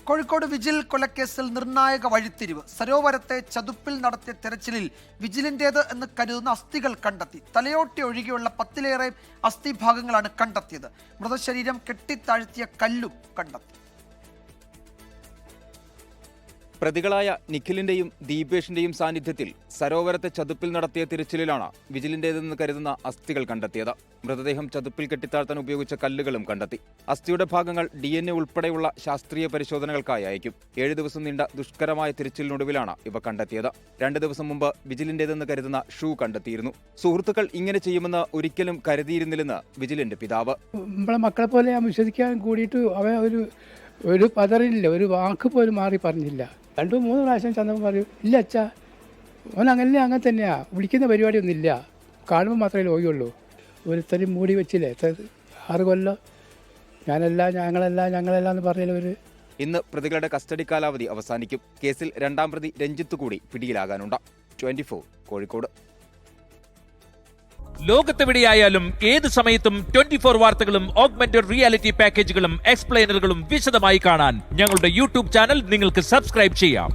Kozhikode vigil കൊലക്കേസിൽ നിർണായക വഴിത്തിരിവ്. സരോവരത്തെ ചതുപ്പിൽ നടത്തിയ തെരച്ചിലിൽ വിജിലിന്റേത് എന്ന് കരുതുന്ന അസ്ഥികൾ കണ്ടെത്തി. തലയോട്ടി ഒഴികെയുള്ള 10-ലേറെ അസ്ഥിഭാഗങ്ങളാണ് കണ്ടെത്തിയത്. മൃതശരീരം കെട്ടിത്താഴ്ത്തിയ കല്ലും കണ്ടെത്തി. പ്രതികളായ നിഖിലിന്റെയും ദീപേഷിന്റെയും സാന്നിധ്യത്തിൽ സരോവരത്തെ ചതുപ്പിൽ നടത്തിയ തിരച്ചിലിലാണ് വിജിലിന്റേതെന്ന് കരുതുന്ന അസ്ഥികൾ കണ്ടെത്തിയത്. മൃതദേഹം ചതുപ്പിൽ കെട്ടിത്താഴ്ത്താൻ ഉപയോഗിച്ച കല്ലുകളും കണ്ടെത്തി. അസ്ഥിയുടെ ഭാഗങ്ങൾ DNA ഉൾപ്പെടെയുള്ള ശാസ്ത്രീയ പരിശോധനകൾക്കായി അയക്കും. 7 ദിവസം നീണ്ട ദുഷ്കരമായ തിരച്ചിലിനൊടുവിലാണ് ഇവ കണ്ടെത്തിയത്. 2 ദിവസം മുമ്പ് വിജിലിന്റേതെന്ന് കരുതുന്ന ഷൂ കണ്ടെത്തിയിരുന്നു. സുഹൃത്തുക്കൾ ഇങ്ങനെ ചെയ്യുമെന്ന് ഒരിക്കലും കരുതിയിരുന്നില്ലെന്ന് വിജിലിന്റെ പിതാവ്. നമ്മളെ മക്കളെ പോലെ ഞാൻ വിശ്വസിക്കാൻ കൂടിയിട്ട് അവൻ ഒരു പതറില്ല, ഒരു വാക്ക് പോലും മാറി പറഞ്ഞില്ല. 2-3 പ്രാവശ്യം ചന്ദ്രൻ പറയും, ഇല്ല അച്ഛാ അവൻ അങ്ങനെ തന്നെയാ, വിളിക്കുന്ന പരിപാടിയൊന്നും ഇല്ല, കാണുമ്പോൾ മാത്രമേ ലോകിയുള്ളൂ. ഒരുത്തരും മൂടി വെച്ചില്ലേ 6 കൊല്ലം ഞങ്ങളെല്ലാം എന്ന് പറഞ്ഞാൽ ഇന്ന് പ്രതികളുടെ കസ്റ്റഡി കാലാവധി അവസാനിക്കും. കേസിൽ 2ാം പ്രതി രഞ്ജിത്ത് കൂടി പിടിയിലാകാനുണ്ട്. 24 കോഴിക്കോട്. ലോകത്തെവിടെയായാലും ഏത് സമയത്തും 24 വാർത്തകളും ഓഗ്മെന്റഡ് റിയാലിറ്റി പാക്കേജുകളും എക്സ്പ്ലെയിനറുകളും വിശദമായി കാണാൻ ഞങ്ങളുടെ യൂട്യൂബ് ചാനൽ നിങ്ങൾക്ക് സബ്സ്ക്രൈബ് ചെയ്യാം.